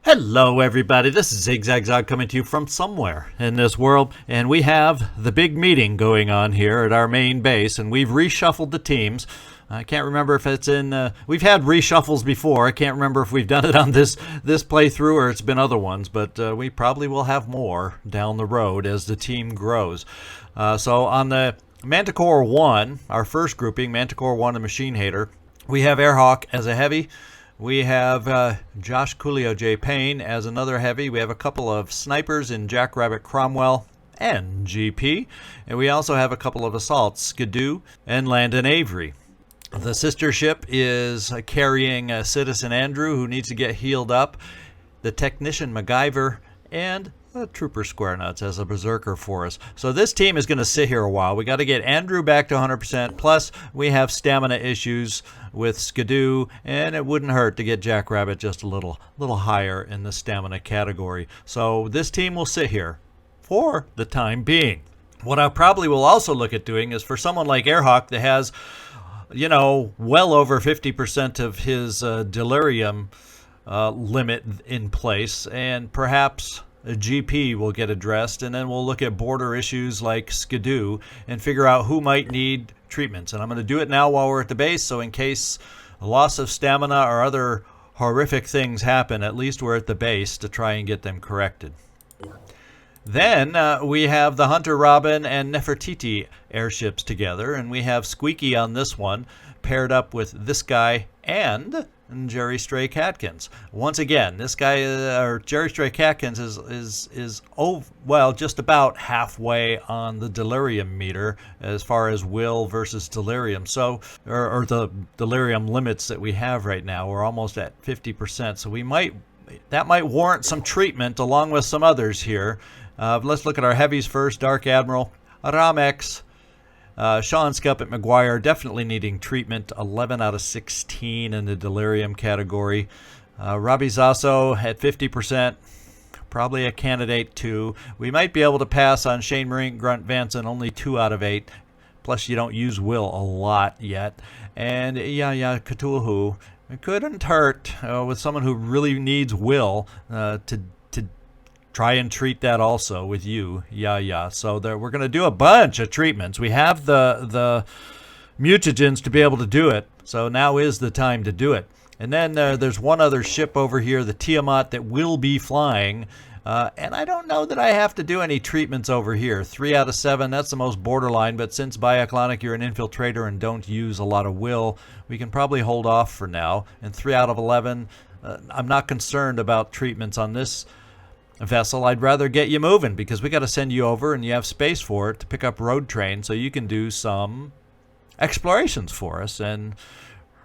Hello everybody, this is ZigZagZog coming to you from somewhere in this world, and we have the big meeting going on here at our main base, and we've reshuffled the teams. I can't remember if it's in, we've had reshuffles before. I can't remember if we've done it on this playthrough or it's been other ones, but we probably will have more down the road as the team grows. So on the Manticore 1, our first grouping, Manticore 1 and Machine Hater, we have Airhawk as a heavy. We have Josh Coolio J. Payne as another heavy. We have a couple of snipers in Jackrabbit Cromwell and GP. And we also have a couple of assaults, Skidoo and Landon Avery. The sister ship is carrying Citizen Andrew, who needs to get healed up, the technician MacGyver, and Trooper Square Nuts as a berserker for us. So this team is going to sit here a while. We got to get Andrew back to 100%. Plus, we have stamina issues with Skidoo, and it wouldn't hurt to get Jackrabbit just a little higher in the stamina category. So this team will sit here for the time being. What I probably will also look at doing is for someone like Airhawk that has, you know, well over 50% of his delirium limit in place, and perhaps a GP will get addressed, and then we'll look at border issues like Skidoo and figure out who might need treatments. And I'm going to do it now while we're at the base, so in case a loss of stamina or other horrific things happen, at least we're at the base to try and get them corrected. Then we have the Hunter Robin and Nefertiti airships together, and we have Squeaky on this one paired up with this guy and Jerry Stray Catkins. Once again, this guy, or Jerry Stray Catkins, is just about halfway on the delirium meter as far as will versus delirium. So, or the delirium limits that we have right now, we're almost at 50%. So that might warrant some treatment along with some others here. Let's look at our heavies first. Dark Admiral, Ramex, Sean Scuppet McGuire definitely needing treatment, 11 out of 16 in the delirium category. Robbie Zasso at 50%, probably a candidate too. We might be able to pass on Shane Marine Grunt Vanson, only 2 out of 8. Plus you don't use will a lot yet. And Cthulhu, it couldn't hurt with someone who really needs will to try and treat that also with you. So we're going to do a bunch of treatments. We have the mutagens to be able to do it. So now is the time to do it. And then there's one other ship over here, the Tiamat, that will be flying. And I don't know that I have to do any treatments over here. 3 out of 7, that's the most borderline. But since Bioclonic, you're an infiltrator and don't use a lot of will, we can probably hold off for now. And 3 out of 11, I'm not concerned about treatments on this vessel. I'd rather get you moving because we got to send you over and you have space for it to pick up road train so you can do some explorations for us and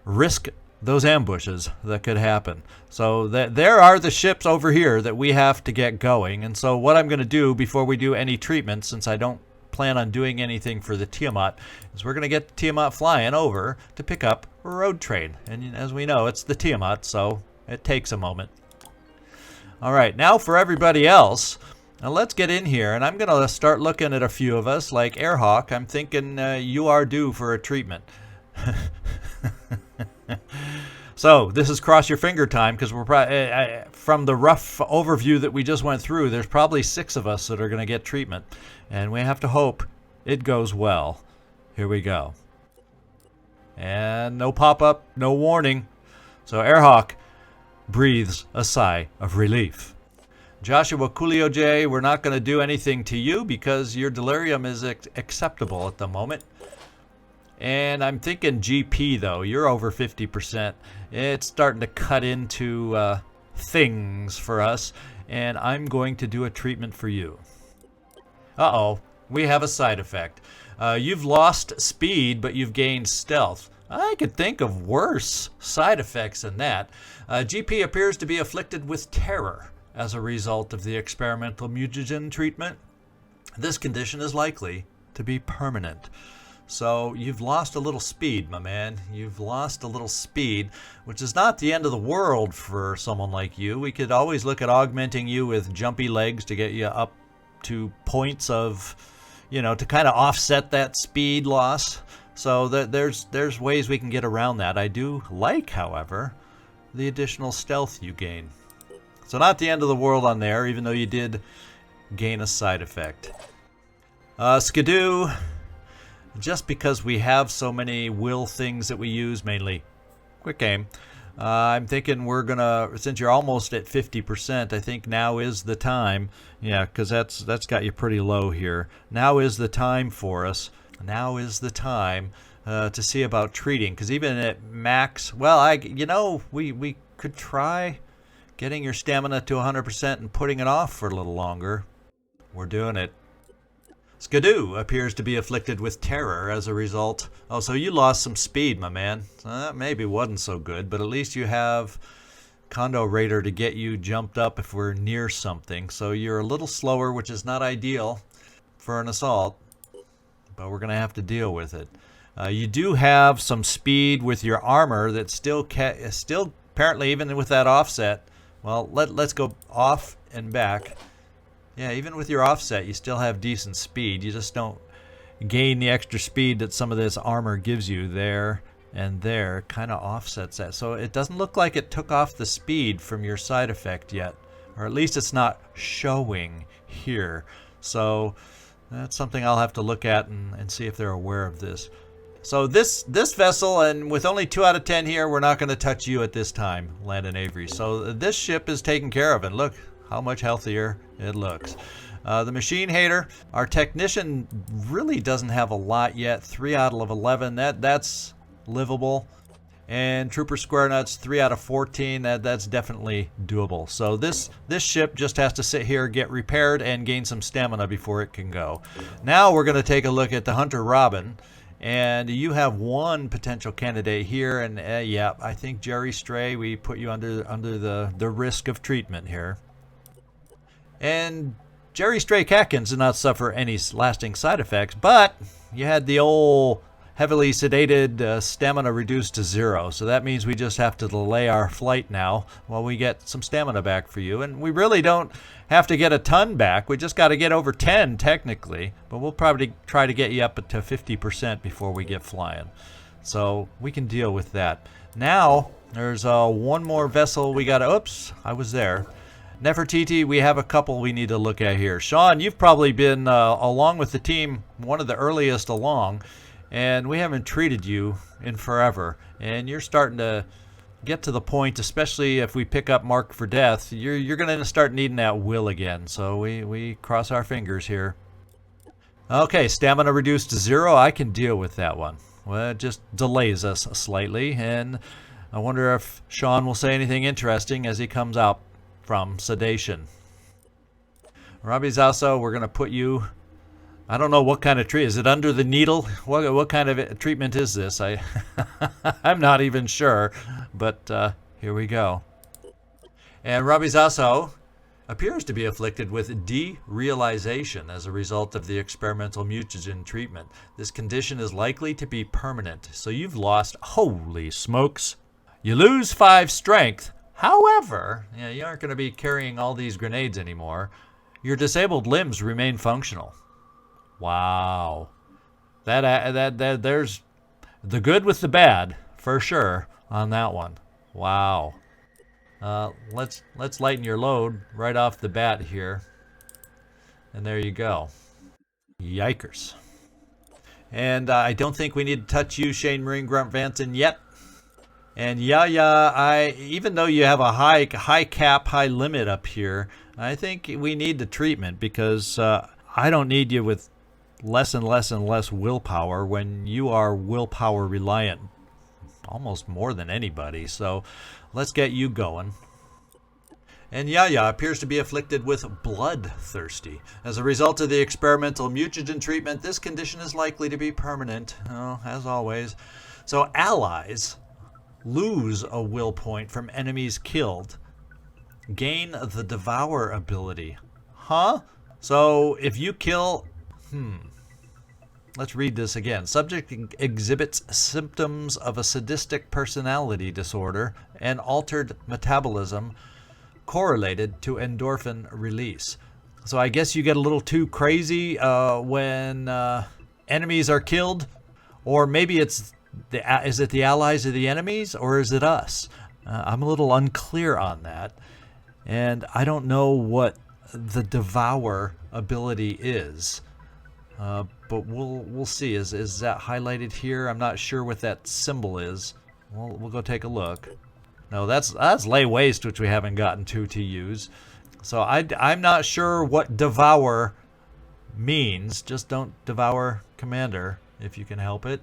risk those ambushes that could happen. So there are the ships over here that we have to get going. And so what I'm going to do before we do any treatment, since I don't plan on doing anything for the Tiamat, is we're going to get the Tiamat flying over to pick up road train. And as we know, it's the Tiamat, so it takes a moment. All right, now for everybody else, now let's get in here, and I'm going to start looking at a few of us, like Airhawk. I'm thinking you are due for a treatment. So this is cross your finger time, because we're probably, from the rough overview that we just went through, there's probably 6 of us that are going to get treatment, and we have to hope it goes well. Here we go. And no pop-up, no warning. So Airhawk breathes a sigh of relief. Joshua Coolio J, we're not going to do anything to you because your delirium is acceptable at the moment. And I'm thinking GP though, you're over 50%. It's starting to cut into things for us, and I'm going to do a treatment for you. Uh-oh, we have a side effect. You've lost speed, but you've gained stealth. I could think of worse side effects than that. GP appears to be afflicted with terror as a result of the experimental mutagen treatment. This condition is likely to be permanent. So you've lost a little speed, my man. You've lost a little speed, which is not the end of the world for someone like you. We could always look at augmenting you with jumpy legs to get you up to points of, to kind of offset that speed loss. So there's ways we can get around that. I do like, however, the additional stealth you gain. So not the end of the world on there, even though you did gain a side effect. Skidoo, just because we have so many will things that we use, mainly quick aim, I'm thinking we're gonna, since you're almost at 50%, I think now is the time. Yeah, because that's got you pretty low here. Now is the time for us. Now is the time to see about treating, because even at max, well, we could try getting your stamina to 100% and putting it off for a little longer. We're doing it. Skidoo appears to be afflicted with terror as a result. Oh, so you lost some speed, my man. That maybe wasn't so good, but at least you have Condo Raider to get you jumped up if we're near something. So you're a little slower, which is not ideal for an assault, but we're going to have to deal with it. You do have some speed with your armor that still apparently, even with that offset, well, let's go off and back. Yeah, even with your offset, you still have decent speed. You just don't gain the extra speed that some of this armor gives you there and there. Kind of offsets that. So it doesn't look like it took off the speed from your side effect yet. Or at least it's not showing here. So that's something I'll have to look at and see if they're aware of this. So this vessel, and with only 2 out of 10 here, we're not going to touch you at this time, Landon Avery. So this ship is taken care of, and look how much healthier it looks. The Machine Hater, our technician really doesn't have a lot yet. 3 out of 11, that's livable. And Trooper Square Nuts, 3 out of 14, that's definitely doable. So this ship just has to sit here, get repaired, and gain some stamina before it can go. Now we're going to take a look at the Hunter Robin. And you have one potential candidate here, and yeah, I think Jerry Stray, we put you under the risk of treatment here. And Jerry Stray Catkins did not suffer any lasting side effects, but you had the old heavily sedated stamina reduced to 0. So that means we just have to delay our flight now while we get some stamina back for you. And we really don't have to get a ton back. We just got to get over 10 technically, but we'll probably try to get you up to 50% before we get flying. So we can deal with that. Now there's one more vessel we got to, oops, I was there. Nefertiti, we have a couple we need to look at here. Sean, you've probably been along with the team, one of the earliest along, and we haven't treated you in forever. And you're starting to get to the point, especially if we pick up Mark for Death, you're going to start needing that will again. So we cross our fingers here. Okay, stamina reduced to 0. I can deal with that one. Well, it just delays us slightly, and I wonder if Sean will say anything interesting as he comes out from sedation. Robbie Zasso, we're going to put you, I don't know what kind of treatment. Is it under the needle? What kind of treatment is this? I'm not even sure, but here we go. And Robbie Zasso appears to be afflicted with derealization as a result of the experimental mutagen treatment. This condition is likely to be permanent, so you've lost, holy smokes, you lose 5 strength. However, you aren't going to be carrying all these grenades anymore. Your disabled limbs remain functional. Wow. There's the good with the bad for sure on that one. Wow. Let's lighten your load right off the bat here. And there you go. Yikers. And I don't think we need to touch you, Shane Marine Grunt Vanson, yet. And yeah, even though you have a high cap, high limit up here, I think we need the treatment because I don't need you with less and less and less willpower when you are willpower reliant almost more than anybody. So let's get you going. And Yaya appears to be afflicted with bloodthirsty. As a result of the experimental mutagen treatment, this condition is likely to be permanent, as always. So allies lose a will point from enemies killed. Gain the Devour ability. Huh? So if you kill... Let's read this again. Subject exhibits symptoms of a sadistic personality disorder and altered metabolism correlated to endorphin release. So I guess you get a little too crazy when enemies are killed, or maybe it's is it the allies of the enemies, or is it us? I'm a little unclear on that. And I don't know what the Devour ability is. But we'll see. Is that highlighted here? I'm not sure what that symbol is. We'll go take a look. No, that's lay waste, which we haven't gotten to use. So I'm not sure what Devour means. Just don't devour Commander if you can help it.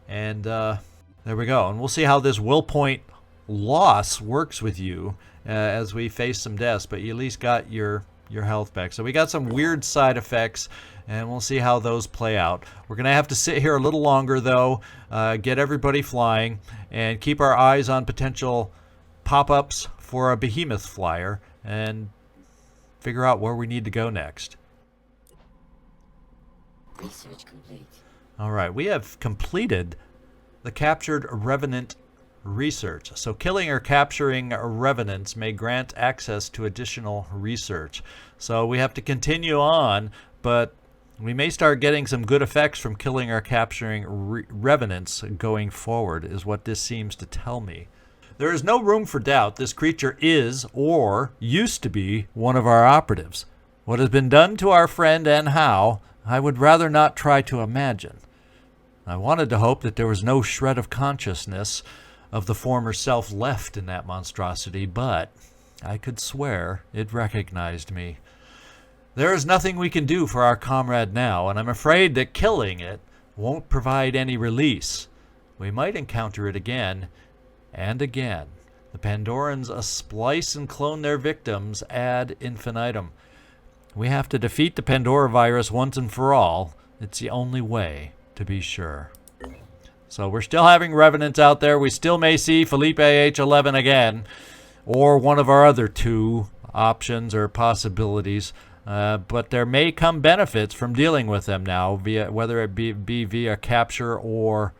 And there we go. And we'll see how this will point loss works with you as we face some deaths. But you at least got your health back. So we got some weird side effects, and we'll see how those play out. We're going to have to sit here a little longer, though, get everybody flying, and keep our eyes on potential pop-ups for a behemoth flyer, and figure out where we need to go next. Research complete. All right, we have completed the captured Revenant research. So killing or capturing revenants may grant access to additional research. So we have to continue on, but we may start getting some good effects from killing or capturing revenants going forward, is what this seems to tell me. There is no room for doubt this creature is, or used to be, one of our operatives. What has been done to our friend and how, I would rather not try to imagine. I wanted to hope that there was no shred of consciousness of the former self left in that monstrosity, but I could swear it recognized me. There is nothing we can do for our comrade now, and I'm afraid that killing it won't provide any release. We might encounter it again and again. The Pandorans splice and clone their victims ad infinitum. We have to defeat the Pandora virus once and for all. It's the only way, to be sure. So we're still having revenants out there. We still may see Felipe H11 again, or one of our other two options or possibilities. But there may come benefits from dealing with them now, via whether it be via capture or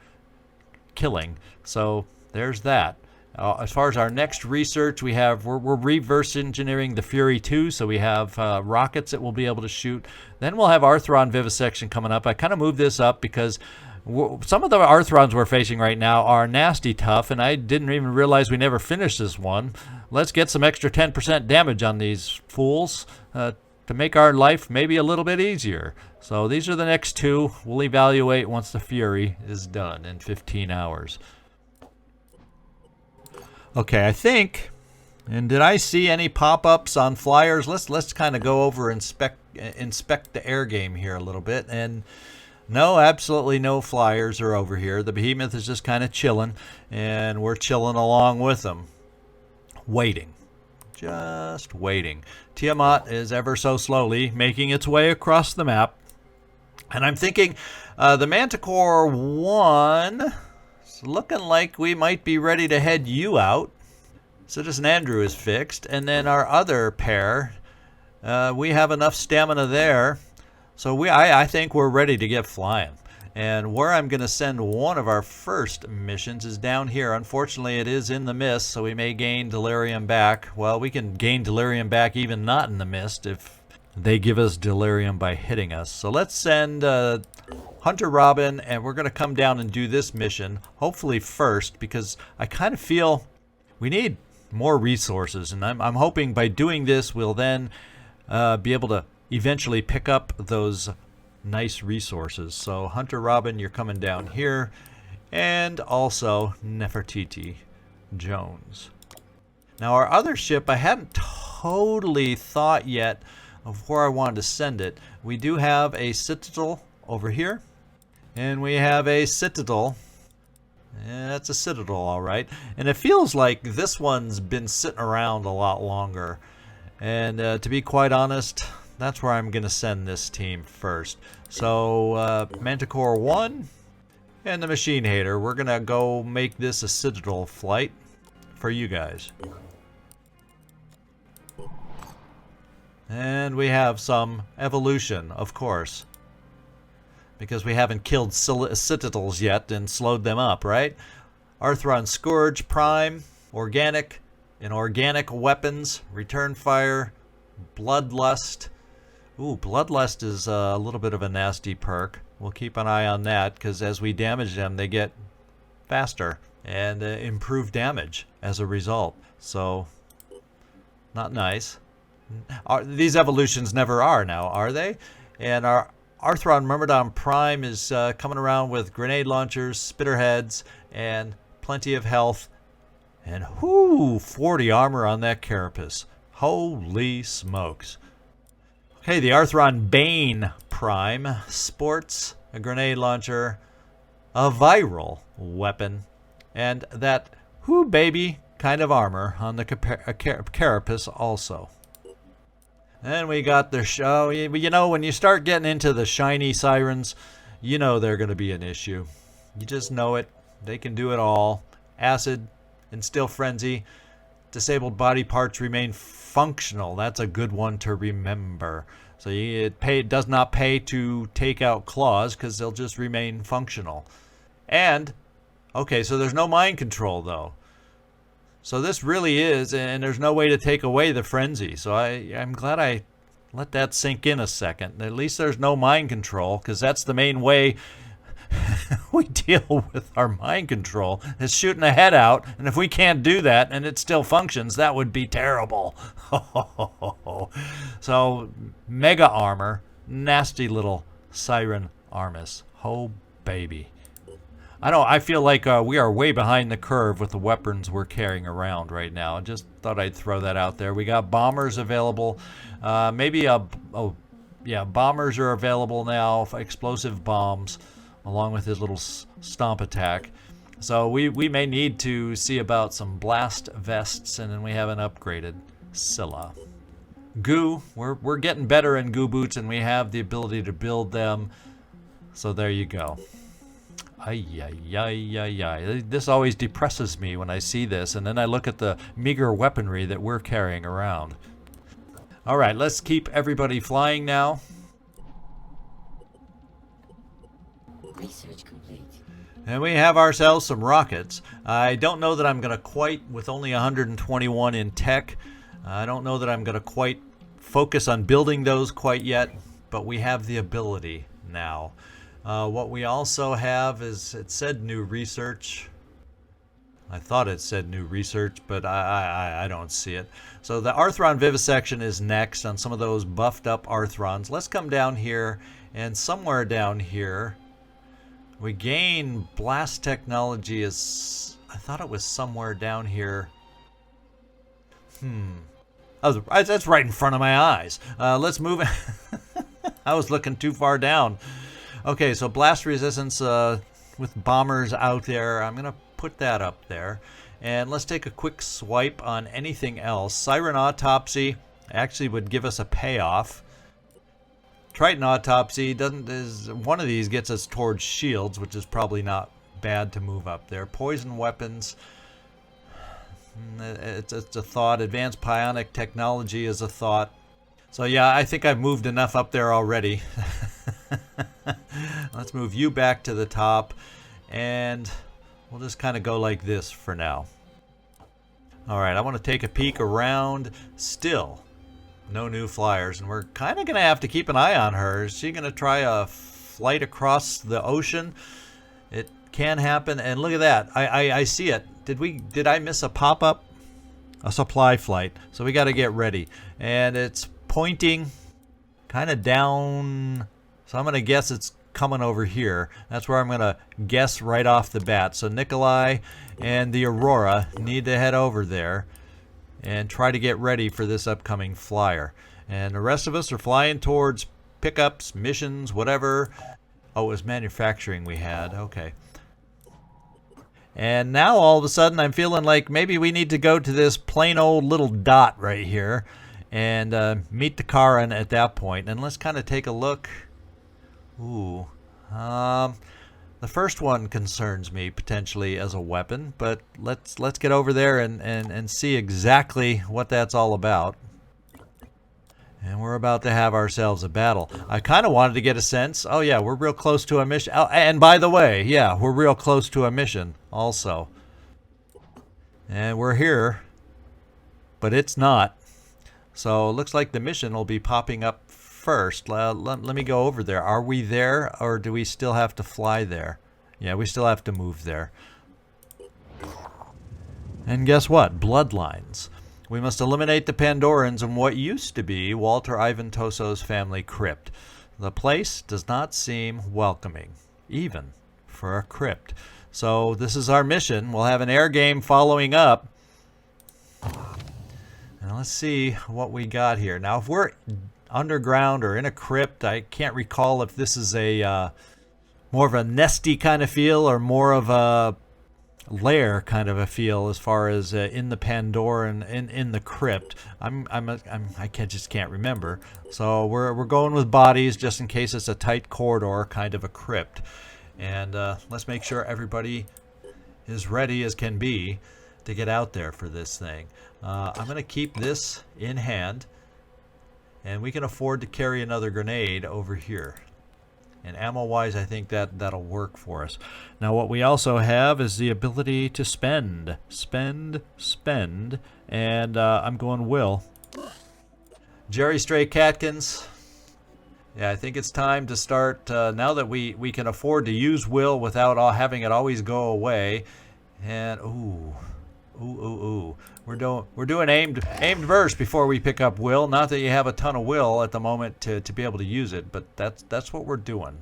killing. So there's that. As far as our next research, we're reverse engineering the Fury 2, so we have rockets that we'll be able to shoot. Then we'll have Arthron Vivisection coming up. I kind of moved this up because some of the Arthrons we're facing right now are nasty tough, and I didn't even realize we never finished this one. Let's get some extra 10% damage on these fools to make our life maybe a little bit easier. So these are the next two. We'll evaluate once the Fury is done in 15 hours. Okay, I think, and did I see any pop-ups on flyers? Let's kind of go over and inspect the air game here a little bit. And no, absolutely no flyers are over here. The behemoth is just kind of chilling, and we're chilling along with them. Waiting. Just waiting. Tiamat is ever so slowly making its way across the map. And I'm thinking the Manticore 1... looking like we might be ready to head you out. Citizen Andrew is fixed. And then our other pair, we have enough stamina there. So I think we're ready to get flying. And where I'm going to send one of our first missions is down here. Unfortunately, it is in the mist, so we may gain Delirium back. Well, we can gain Delirium back even not in the mist if they give us Delirium by hitting us. So let's send Hunter Robin, and we're going to come down and do this mission, hopefully first, because I kind of feel we need more resources. And I'm hoping by doing this, we'll then be able to eventually pick up those nice resources. So Hunter Robin, you're coming down here, and also Nefertiti Jones. Now our other ship, I hadn't totally thought yet of where I wanted to send it. We do have a Citadel over here, and we have a Citadel. Yeah, it's a Citadel, all right. And it feels like this one's been sitting around a lot longer. And to be quite honest, that's where I'm going to send this team first. So Manticore 1 and the Machine Hater, we're going to go make this a Citadel flight for you guys. And we have some evolution, of course, because we haven't killed Citadels yet and slowed them up, right? Arthron Scourge, Prime, Organic, Inorganic Weapons, Return Fire, Bloodlust. Ooh, Bloodlust is a little bit of a nasty perk. We'll keep an eye on that, because as we damage them, they get faster and improve damage as a result. So Not nice. These evolutions never are now, are they? And our Arthron Myrmidon Prime is coming around with grenade launchers, spitter heads, and plenty of health. And 40 armor on that carapace. Holy smokes. Okay, the Arthron Bane Prime sports a grenade launcher, a viral weapon, and that baby kind of armor on the carapace also. And we got the show. You know, when you start getting into the shiny sirens, you know they're going to be an issue. You just know it. They can do it all. Acid, Instill Frenzy, disabled body parts remain functional. That's a good one to remember. So it does not pay to take out claws because they'll just remain functional. And, okay, so there's no mind control though. So this really is, and there's no way to take away the frenzy. So I'm glad I let that sink in a second. At least there's no mind control, because that's the main way we deal with our mind control, is shooting a head out. And if we can't do that and it still functions, that would be terrible. So mega armor, nasty little siren armis. Oh, baby. I feel like we are way behind the curve with the weapons we're carrying around right now. I just thought I'd throw that out there. We got bombers available. Bombers are available now, explosive bombs, along with his little stomp attack. So we may need to see about some blast vests, and then we haven't upgraded Scylla. Goo, we're getting better in goo boots, and we have the ability to build them. So there you go. This always depresses me when I see this, and then I look at the meager weaponry that we're carrying around. All right, let's keep everybody flying now. Research complete. And we have ourselves some rockets. I don't know that I'm going to quite, with only 121 in tech, I don't know that I'm going to quite focus on building those quite yet, but we have the ability now. What we also have is, it said new research. I thought it said new research, but I don't see it. So the Arthron Vivisection is next on some of those buffed up Arthrons. Let's come down here, and somewhere down here we gain blast technology. I thought it was somewhere down here. That's right in front of my eyes. Let's move. I was looking too far down. Okay, so blast resistance with bombers out there. I'm going to put that up there. And let's take a quick swipe on anything else. Siren Autopsy actually would give us a payoff. Triton Autopsy one of these gets us towards shields, which is probably not bad to move up there. Poison weapons, it's a thought. Advanced Psionic Technology is a thought. So yeah, I think I've moved enough up there already. Let's move you back to the top, and we'll just kind of go like this for now. Alright, I want to take a peek around. Still no new flyers, and we're kind of going to have to keep an eye on her. Is she going to try a flight across the ocean? It can happen, and look at that. I see it. Did I miss a pop-up? A supply flight. So we got to get ready. And it's pointing kind of down. So I'm going to guess it's coming over here. That's where I'm going to guess right off the bat. So Nikolai and the Aurora need to head over there and try to get ready for this upcoming flyer. And the rest of us are flying towards pickups, missions, whatever. Oh, it was manufacturing we had. Okay. And now all of a sudden I'm feeling like maybe we need to go to this plain old little dot right here and meet the Karin at that point. And let's kind of take a look. Ooh. The first one concerns me potentially as a weapon, but let's get over there and see exactly what that's all about. And we're about to have ourselves a battle. I kind of wanted to get a sense. Oh yeah, we're real close to a mission. Oh, and by the way, yeah, we're real close to a mission also. And we're here, but it's not. So it looks like the mission will be popping up first. Let me go over there. Are we there, or do we still have to fly there? Yeah, we still have to move there. And guess what? Bloodlines. We must eliminate the Pandorans in what used to be Walter Ivantoso's family crypt. The place does not seem welcoming, even for a crypt. So this is our mission. We'll have an air game following up. And let's see what we got here. Now, if we're underground or in a crypt, I can't recall if this is a more of a nesty kind of feel or more of a lair kind of a feel as far as in the Pandoran in the crypt. Just can't remember. So we're going with bodies just in case it's a tight corridor kind of a crypt. And let's make sure everybody is ready as can be to get out there for this thing. I'm going to keep this in hand, and we can afford to carry another grenade over here. And ammo-wise, I think that'll work for us. Now, what we also have is the ability to spend. Spend. And I'm going Will. Jerry Stray Catkins. Yeah, I think it's time to start, now that we can afford to use Will without having it always go away. And, ooh. We're doing aimed burst before we pick up Will. Not that you have a ton of Will at the moment to be able to use it, but that's what we're doing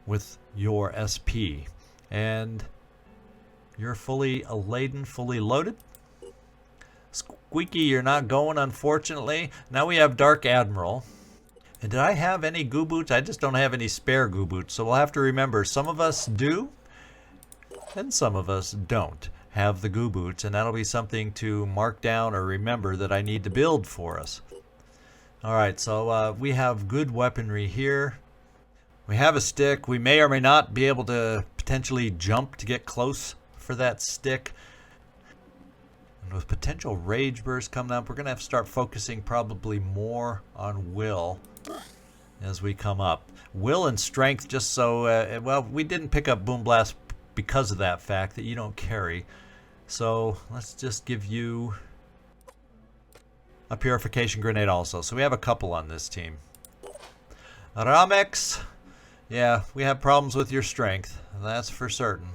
with your SP. And you're fully laden, fully loaded. Squeaky, you're not going, unfortunately. Now we have Dark Admiral. And did I have any goo boots? I just don't have any spare goo boots. So we'll have to remember, some of us do, and some of us don't have the goo boots, and that'll be something to mark down or remember that I need to build for us. Alright, so we have good weaponry here. We have a stick. We may or may not be able to potentially jump to get close for that stick. And with potential rage burst coming up, we're going to have to start focusing probably more on Will as we come up. Will and strength, just so, well, we didn't pick up Boom Blast because of that fact that you don't carry. So let's just give you a purification grenade also. So we have a couple on this team. Ramex, yeah, we have problems with your strength. That's for certain.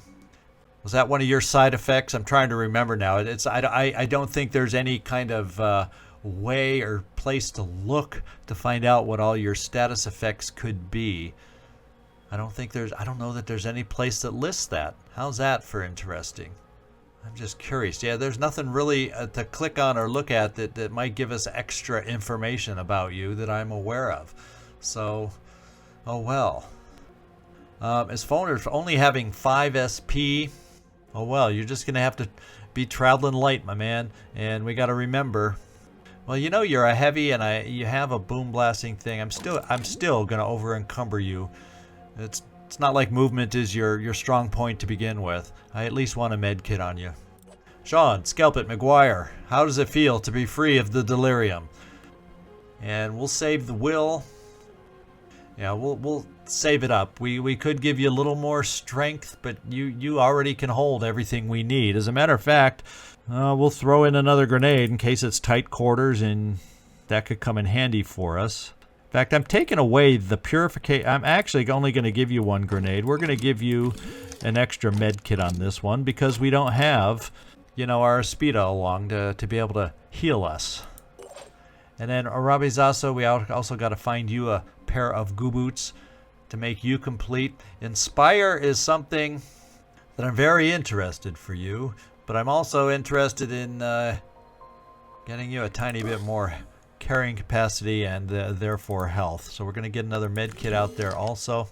Was that one of your side effects? I'm trying to remember now. I don't think there's any kind of way or place to look to find out what all your status effects could be. I don't know that there's any place that lists that. How's that for interesting? I'm just curious. Yeah, there's nothing really to click on or look at that might give us extra information about you that I'm aware of. So, oh well. As far as only having 5 SP, oh well, you're just going to have to be traveling light, my man. And we got to remember, well, you know you're a heavy and you have a boom blasting thing. I'm still going to over encumber you. It's not like movement is your strong point to begin with. I at least want a med kit on you. Sean, Scalp It, McGuire, how does it feel to be free of the delirium? And we'll save the Will. Yeah, we'll save it up. We could give you a little more strength, but you already can hold everything we need. As a matter of fact, we'll throw in another grenade in case it's tight quarters, and that could come in handy for us. In fact, I'm taking away the purification. I'm actually only going to give you 1 grenade. We're going to give you an extra med kit on this one because we don't have, our Aspida along to be able to heal us. And then Arabizaso, we also got to find you a pair of goo boots to make you complete. Inspire is something that I'm very interested for you, but I'm also interested in getting you a tiny bit more carrying capacity and therefore health. So we're going to get another med kit out there also.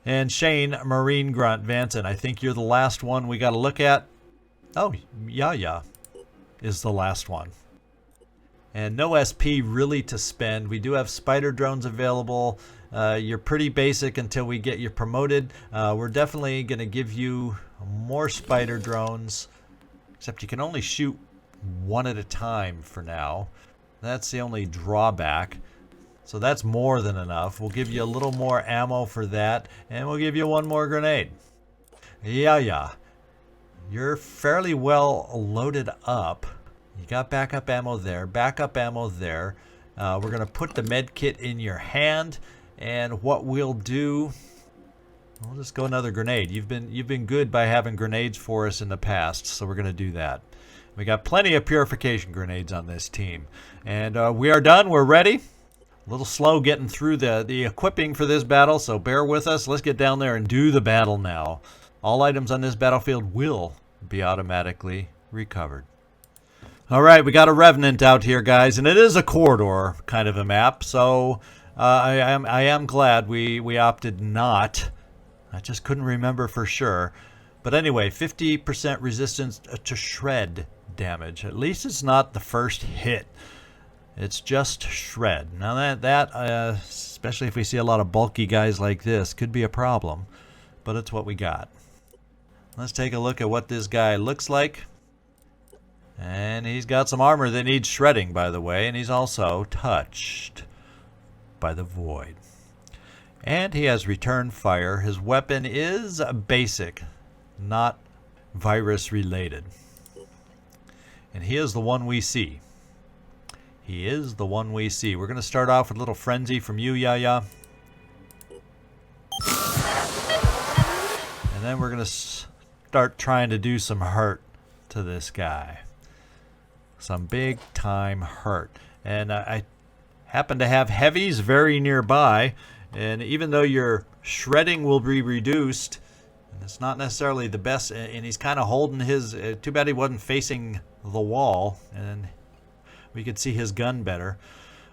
And Shane, Marine Grunt Vanson, I think you're the last one we got to look at. Oh, yeah, is the last one. And no SP really to spend. We do have spider drones available. You're pretty basic until we get you promoted. We're definitely going to give you more spider drones, except you can only shoot 1 at a time for now. That's the only drawback. So that's more than enough. We'll give you a little more ammo for that, and we'll give you 1 more grenade. Yeah. You're fairly well loaded up. You got backup ammo there, backup ammo there. We're going to put the med kit in your hand, and what we'll do, we'll just go another grenade. You've been good by having grenades for us in the past, so we're going to do that. We got plenty of purification grenades on this team. And we are done. We're ready. A little slow getting through the equipping for this battle, so bear with us. Let's get down there and do the battle now. All items on this battlefield will be automatically recovered. All right, we got a Revenant out here, guys, and it is a corridor kind of a map, so I am glad we opted not. I just couldn't remember for sure. But anyway, 50% resistance to shred damage. At least it's not the first hit. It's just shred. Now that especially if we see a lot of bulky guys like this, could be a problem. But it's what we got. Let's take a look at what this guy looks like. And he's got some armor that needs shredding, by the way. And he's also touched by the void. And he has return fire. His weapon is basic, not virus related. And he is the one we see. He is the one we see. We're going to start off with a little frenzy from you, Yaya. And then we're going to start trying to do some hurt to this guy. Some big time hurt. And I happen to have heavies very nearby. And even though your shredding will be reduced, and it's not necessarily the best, and he's kind of holding his, too bad he wasn't facing the wall, and we could see his gun better.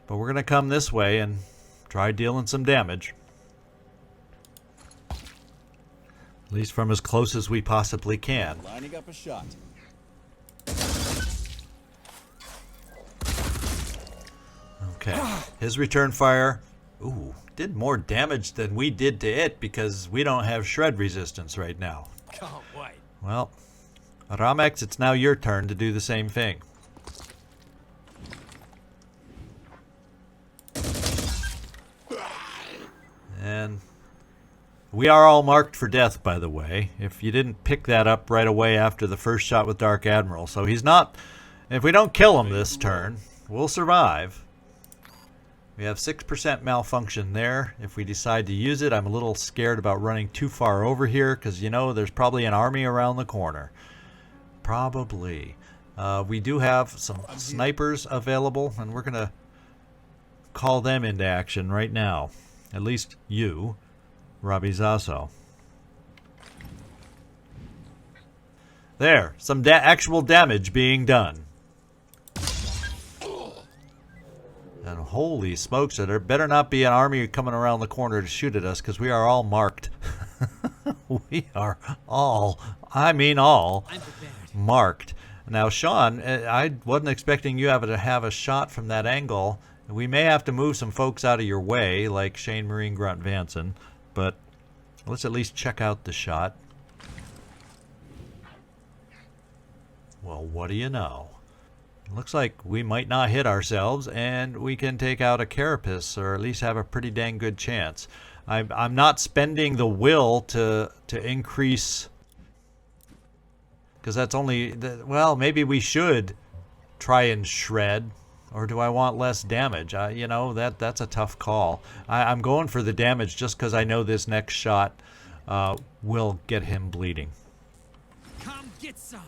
But we're going to come this way and try dealing some damage. At least from as close as we possibly can. Lining up a shot. Okay. His return fire, ooh, did more damage than we did to it because we don't have shred resistance right now. Can't wait. Well, Ramex, it's now your turn to do the same thing. And we are all marked for death, by the way, if you didn't pick that up right away after the first shot with Dark Admiral. So he's not, if we don't kill him this turn, we'll survive. We have 6% malfunction there. If we decide to use it, I'm a little scared about running too far over here because, you know, there's probably an army around the corner. Probably. We do have some snipers available, and we're going to call them into action right now. At least you, Robbie Zasso. There, some actual damage being done. And holy smokes, there better not be an army coming around the corner to shoot at us because we are all marked. We are all, I mean all, marked. Now, Sean, I wasn't expecting you to have a shot from that angle. We may have to move some folks out of your way, like Shane Marine Grunt Vanson, but let's at least check out the shot. Well, what do you know? Looks like we might not hit ourselves, and we can take out a carapace, or at least have a pretty dang good chance. I'm not spending the will to increase, because that's only, well, maybe we should try and shred, or do I want less damage? You know, that's a tough call. I'm going for the damage just because I know this next shot will get him bleeding. Come get some.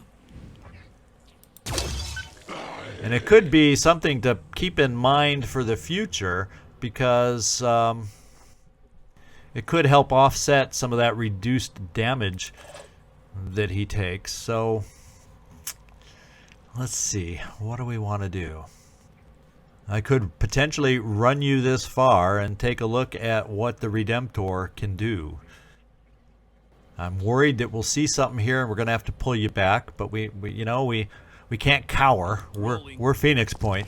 And it could be something to keep in mind for the future because it could help offset some of that reduced damage that he takes. So let's see. What do we want to do? I could potentially run you this far and take a look at what the Redemptor can do. I'm worried that we'll see something here and we're going to have to pull you back, but we can't cower. We're Phoenix Point.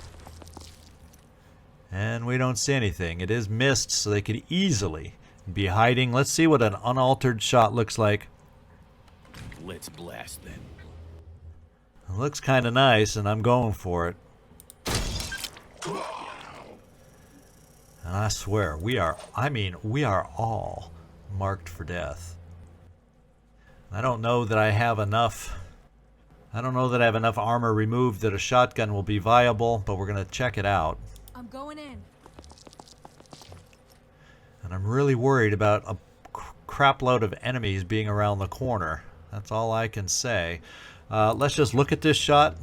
And we don't see anything. It is mist, so they could easily be hiding. Let's see what an unaltered shot looks like. Let's blast them. It looks kind of nice, and I'm going for it. And I swear, we are all marked for death. I don't know that I have enough. I don't know that I have enough armor removed that a shotgun will be viable, but we're going to check it out. I'm going in. And I'm really worried about a crap load of enemies being around the corner. That's all I can say. Let's just look at this shot.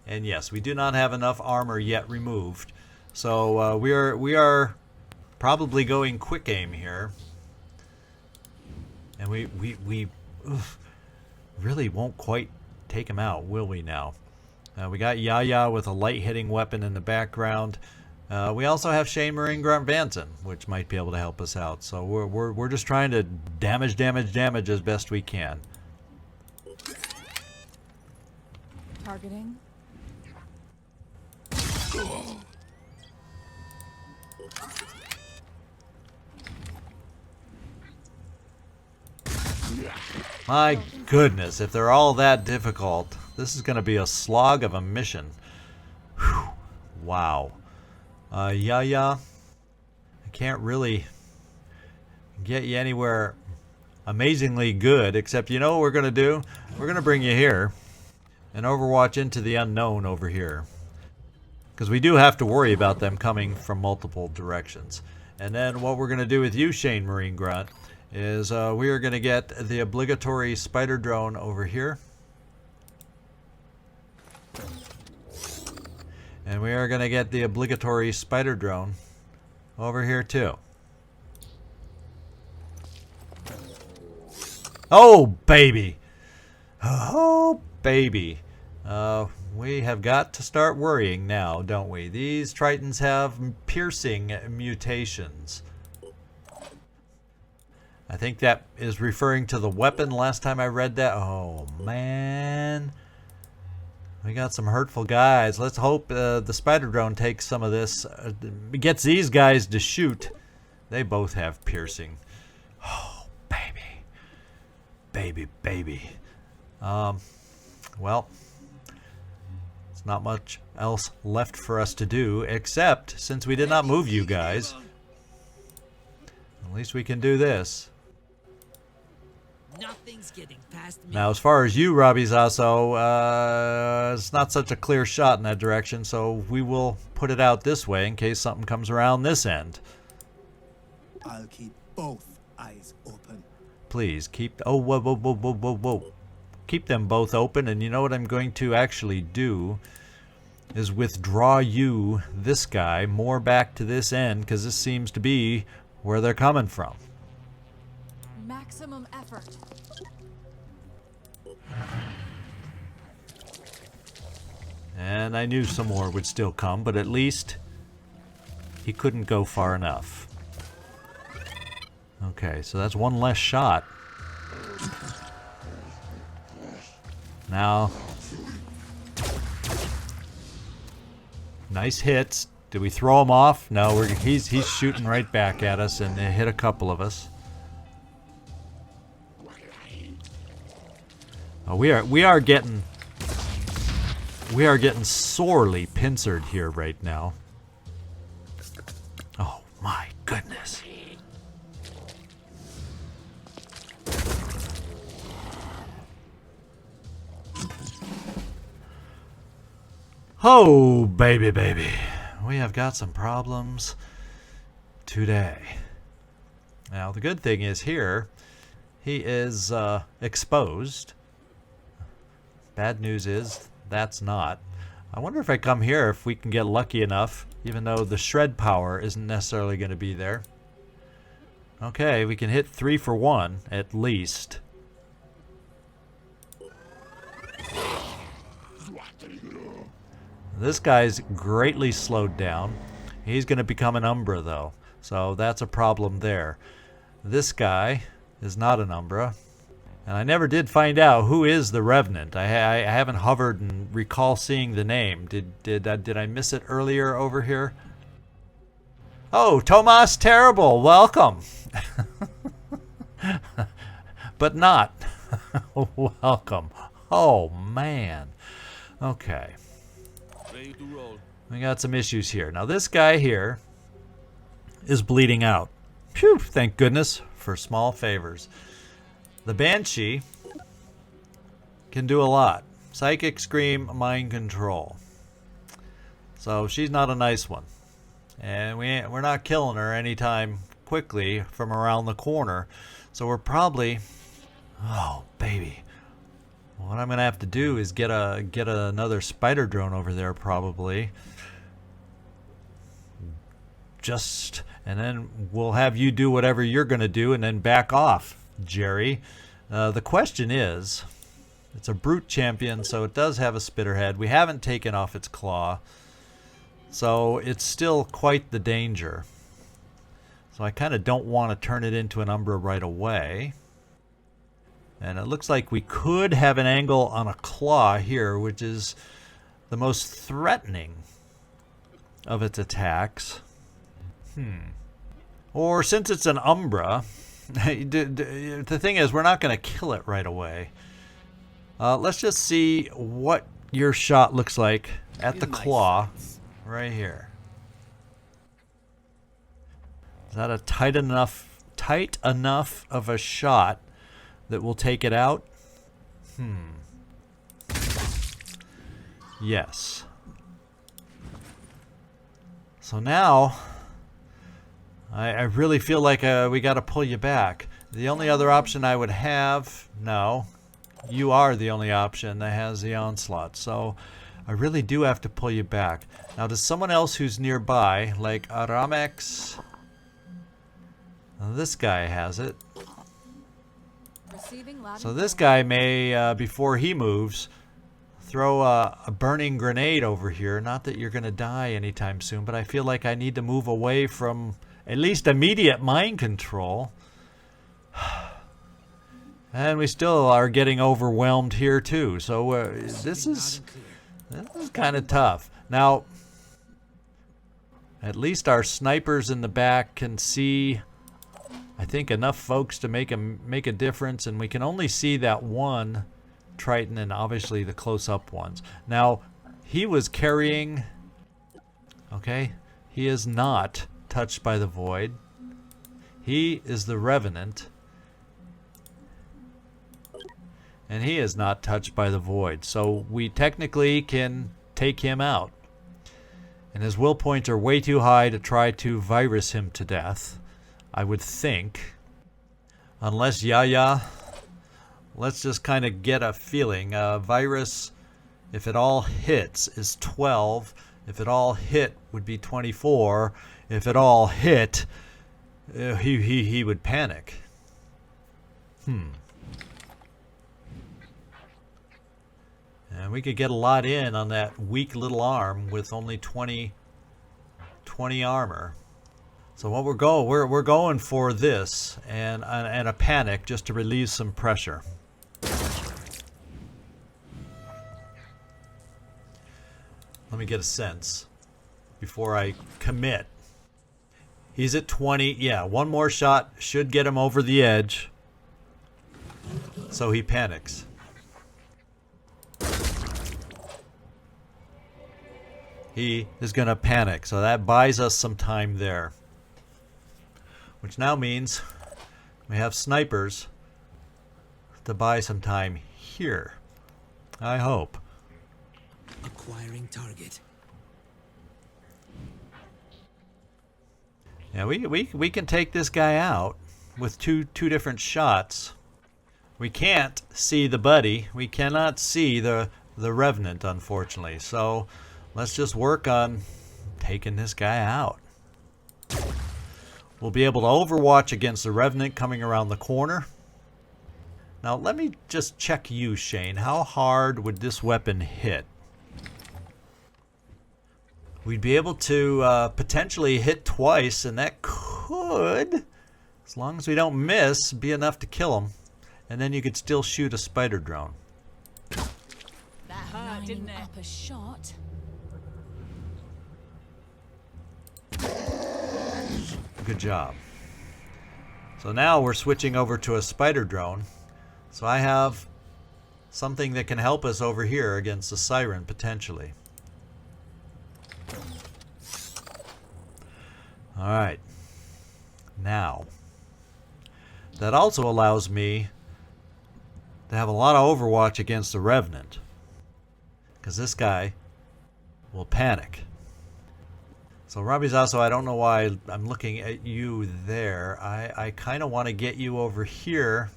And yes, we do not have enough armor yet removed. So we are probably going quick aim here. And we really won't quite take him out, will we now? We got Yaya with a light hitting weapon in the background. We also have Shane Marine Grunt Vanson, which might be able to help us out. So we're just trying to damage as best we can. Targeting. My goodness, if they're all that difficult, this is going to be a slog of a mission. Whew. Wow. Yaya, I can't really get you anywhere amazingly good, except you know what we're going to do? We're going to bring you here and Overwatch Into the Unknown over here. Because we do have to worry about them coming from multiple directions. And then what we're going to do with you, Shane Marine Grunt, is we are going to get the obligatory spider drone over here. And we are going to get the obligatory spider drone over here too. Oh, baby. Oh, baby. We have got to start worrying now, don't we? These Tritons have piercing mutations. I think that is referring to the weapon last time I read that. Oh, man. We got some hurtful guys. Let's hope the spider drone takes some of this. Gets these guys to shoot. They both have piercing. Oh, baby. Baby, baby. Well, there's not much else left for us to do, except since we did not move you guys, at least we can do this. Nothing's getting past me. Now, as far as you, Robbie Zasso, it's not such a clear shot in that direction, so we will put it out this way in case something comes around this end. I'll keep both eyes open. Please keep. Oh, whoa, whoa, whoa, whoa, whoa, whoa. Keep them both open, and you know what I'm going to actually do is withdraw you, this guy, more back to this end, because this seems to be where they're coming from. Maximum effort. And I knew some more would still come, but at least he couldn't go far enough. Okay, so that's one less shot. Now, nice hits. Did we throw him off? No, he's shooting right back at us, and it hit a couple of us. Oh, we are getting sorely pincered here right now. Oh my goodness. Oh, baby, baby. We have got some problems today. Now, the good thing is here, he is exposed. Bad news is that's not. I wonder if I come here if we can get lucky enough, even though the shred power isn't necessarily going to be there. Okay, we can hit 3 for 1 at least. This guy's greatly slowed down. He's going to become an Umbra though, so that's a problem there. This guy is not an Umbra. And I never did find out who is the Revenant. I haven't hovered and recall seeing the name. Did I miss it earlier over here? Oh, Tomas Terrible, welcome. But not. Welcome. Oh, man. Okay. Ready to roll. We got some issues here. Now, this guy here is bleeding out. Phew, thank goodness for small favors. The Banshee can do a lot. Psychic Scream, Mind Control. So she's not a nice one. And we're not killing her anytime quickly from around the corner. So we're probably... Oh, baby. What I'm going to have to do is get another spider drone over there probably. And then we'll have you do whatever you're going to do and then back off, Jerry. The question is, it's a brute champion, so it does have a spitterhead. We haven't taken off its claw, so it's still quite the danger. So I kind of don't want to turn it into an Umbra right away. And it looks like we could have an angle on a claw here, which is the most threatening of its attacks. Or since it's an Umbra, the thing is, we're not going to kill it right away. Let's just see what your shot looks like at the claw right here. Is that a tight enough of a shot that will take it out? Yes. So now I really feel like we got to pull you back. The only other option I would have, no, you are the only option that has the onslaught. So I really do have to pull you back. Now, does someone else who's nearby, like Aramex? This guy has it. So this guy may, before he moves, throw a burning grenade over here. Not that you're going to die anytime soon, but I feel like I need to move away from at least immediate mind control. And we still are getting overwhelmed here too. So this is kind of tough. Now, at least our snipers in the back can see, I think, enough folks to make a difference, and we can only see that one Triton and obviously the close-up ones. Now, he was carrying, okay, he is not touched by the void. He is the Revenant, and he is not touched by the void. So we technically can take him out. And his will points are way too high to try to virus him to death, I would think. Unless Yaya, let's just kind of get a feeling. Virus, if it all hits, is 12. If it all hit, would be 24. If it all hit, he would panic. And we could get a lot in on that weak little arm with only 20 armor. So what we're going for this and a panic just to relieve some pressure. Let me get a sense before I commit. He's at 20. Yeah, one more shot should get him over the edge. So he panics. He is going to panic. So that buys us some time there. Which now means we have snipers to buy some time here. I hope. Acquiring target. Yeah, we can take this guy out with two different shots. We can't see the buddy. We cannot see the Revenant, unfortunately. So let's just work on taking this guy out. We'll be able to overwatch against the Revenant coming around the corner. Now let me just check you, Shane. How hard would this weapon hit? We'd be able to potentially hit twice, and that could, as long as we don't miss, be enough to kill him. And then you could still shoot a spider drone. That hurt, didn't it? Up a shot. Good job. So now we're switching over to a spider drone. So I have something that can help us over here against the Siren, potentially. Alright. Now, that also allows me to have a lot of overwatch against the Revenant. Because this guy will panic. So Rabizaso, I don't know why I'm looking at you there. I kind of want to get you over here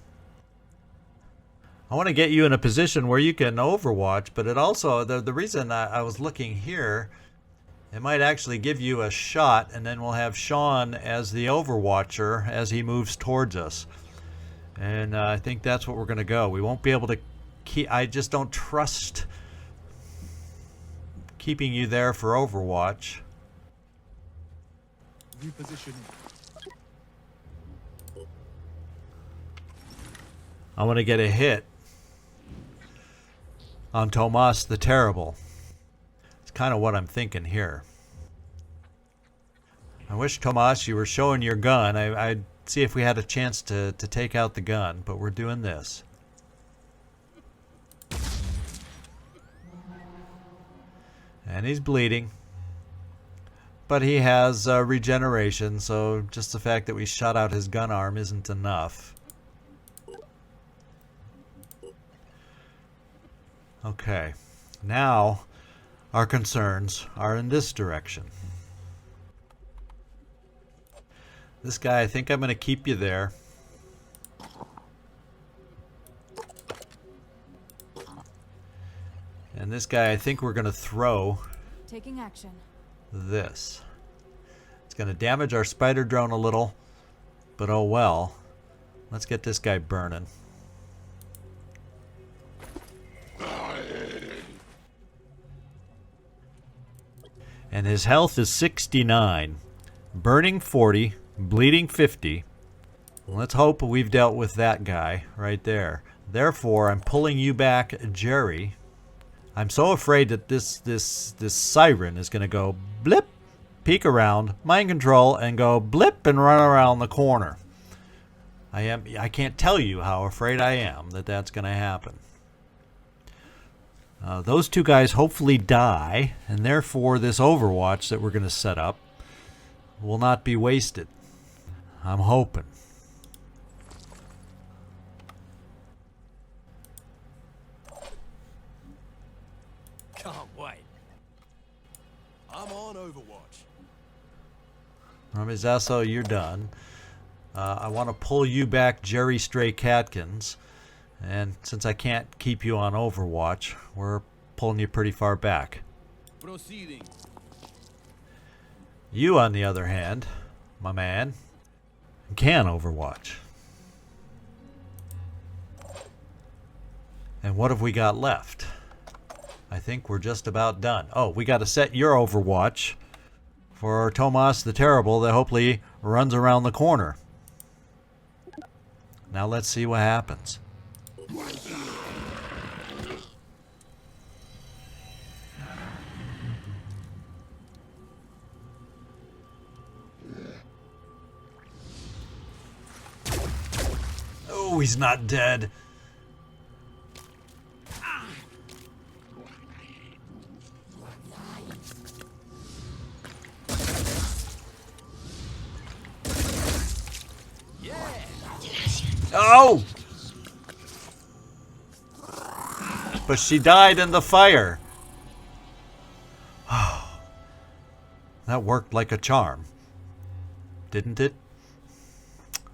I want to get you in a position where you can overwatch, but it also, the reason I was looking here, it might actually give you a shot, and then we'll have Sean as the overwatcher as he moves towards us. And I think that's what we're going to go. We won't be able to keep, I just don't trust keeping you there for overwatch. Repositioning. I want to get a hit on Tomas the Terrible. It's kind of what I'm thinking here. I wish, Tomas, you were showing your gun. I'd see if we had a chance to take out the gun, but we're doing this. And he's bleeding. But he has regeneration, so just the fact that we shot out his gun arm isn't enough. Okay, now our concerns are in this direction. This guy, I think I'm going to keep you there. And this guy, I think we're going to throw Taking action. this. It's going to damage our spider drone a little, but oh well. Let's get this guy burning. And his health is 69. Burning 40. Bleeding 50. Let's hope we've dealt with that guy right there. Therefore, I'm pulling you back, Jerry. I'm so afraid that this siren is going to go blip, peek around, mind control, and go blip and run around the corner. I can't tell you how afraid I am that that's going to happen. Those two guys hopefully die, and therefore this overwatch that we're going to set up will not be wasted. I'm hoping. Can't wait. I'm on Overwatch. Ramizasso, you're done. I want to pull you back, Jerry Stray Catkins. And since I can't keep you on Overwatch, we're pulling you pretty far back. Proceeding. You, on the other hand, my man, can Overwatch. And what have we got left? I think we're just about done. Oh, we got to set your Overwatch for Tomas the Terrible that hopefully runs around the corner. Now let's see what happens. Oh, he's not dead. Oh! But she died in the fire. That worked like a charm. Didn't it?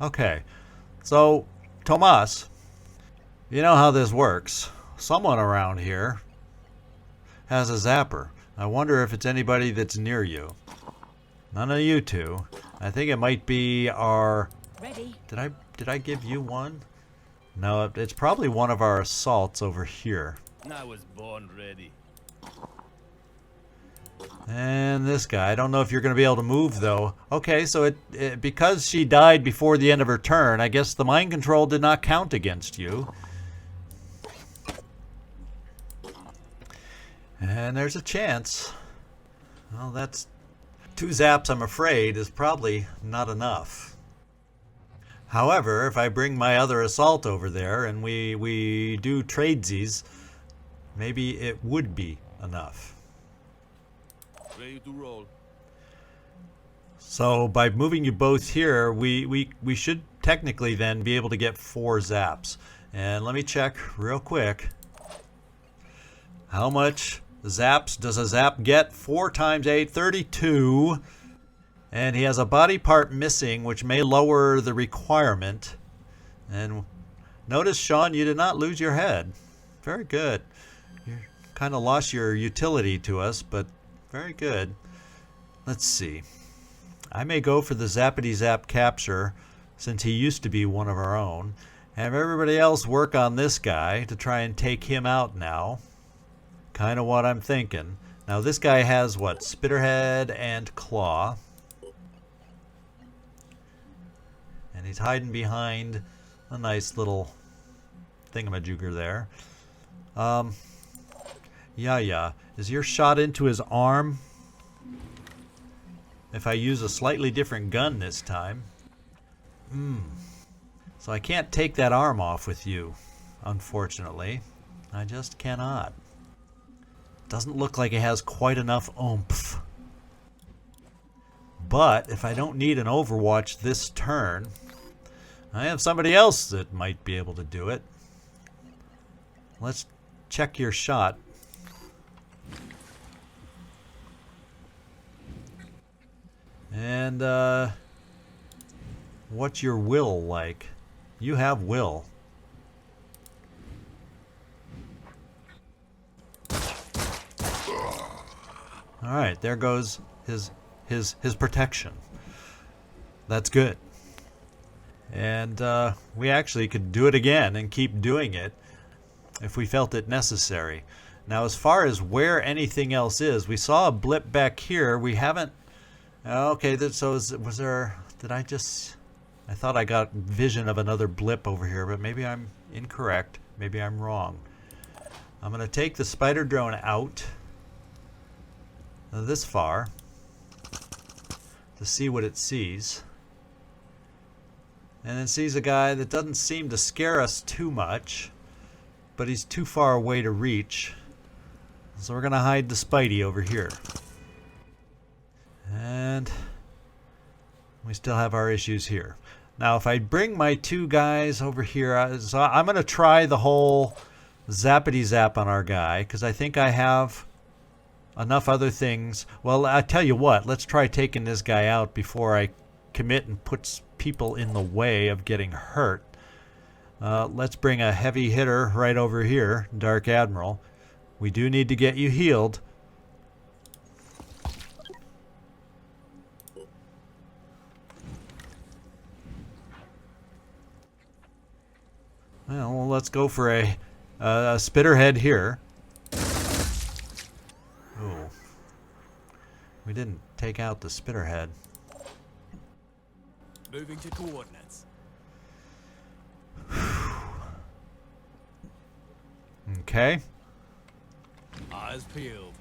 Okay. So, Tomas, you know how this works. Someone around here has a zapper. I wonder if it's anybody that's near you. None of you two. I think it might be our... Ready. Did I give you one? No, it's probably one of our assaults over here. I was born ready. And this guy, I don't know if you're going to be able to move though. Okay, so it because she died before the end of her turn, I guess the mind control did not count against you. And there's a chance. Well, that's 2 zaps, I'm afraid, is probably not enough. However, if I bring my other assault over there and we do tradesies, maybe it would be enough. Ready to roll. So by moving you both here, we should technically then be able to get 4 zaps. And let me check real quick. How much zaps does a zap get? 4 times 8, 32. And he has a body part missing, which may lower the requirement. And Notice, Sean, you did not lose your head. Very good. You kind of lost your utility to us, but very good. Let's see. I may go for the Zappity Zap capture, since he used to be one of our own. Have everybody else work on this guy to try and take him out now. Kind of what I'm thinking. Now this guy has what? Spitterhead and Claw. And he's hiding behind a nice little thingamajigger there. Yeah. Is your shot into his arm? If I use a slightly different gun this time. So I can't take that arm off with you, unfortunately. I just cannot. Doesn't look like it has quite enough oomph. But if I don't need an Overwatch this turn, I have somebody else that might be able to do it. Let's check your shot. And what's your will like? You have will. All right, there goes his protection. That's good. And we actually could do it again and keep doing it if we felt it necessary. Now, as far as where anything else is, we saw a blip back here. We haven't. Okay, so was there? Did I just? I thought I got vision of another blip over here, but maybe I'm incorrect. Maybe I'm wrong. I'm going to take the spider drone out this far to see what it sees. And it sees a guy that doesn't seem to scare us too much, but he's too far away to reach. So we're going to hide the Spidey over here. And we still have our issues here. Now, if I bring my two guys over here, so I'm going to try the whole zappity zap on our guy, because I think I have enough other things. Well, I tell you what, let's try taking this guy out before I commit and puts people in the way of getting hurt. Let's bring a heavy hitter right over here, Dark Admiral. We do need to get you healed. Well, let's go for a spitterhead here. Oh, we didn't take out the spitterhead. Moving to coordinates. Okay. Eyes peeled.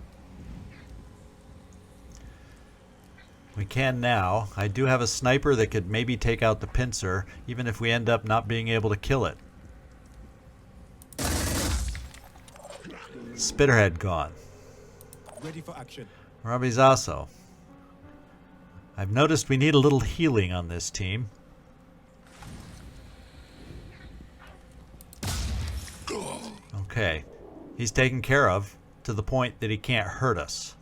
We can now. I do have a sniper that could maybe take out the pincer, even if we end up not being able to kill it. Spitterhead gone. Ready for action. Rabizaso. I've noticed we need a little healing on this team. Okay. He's taken care of to the point that he can't hurt us.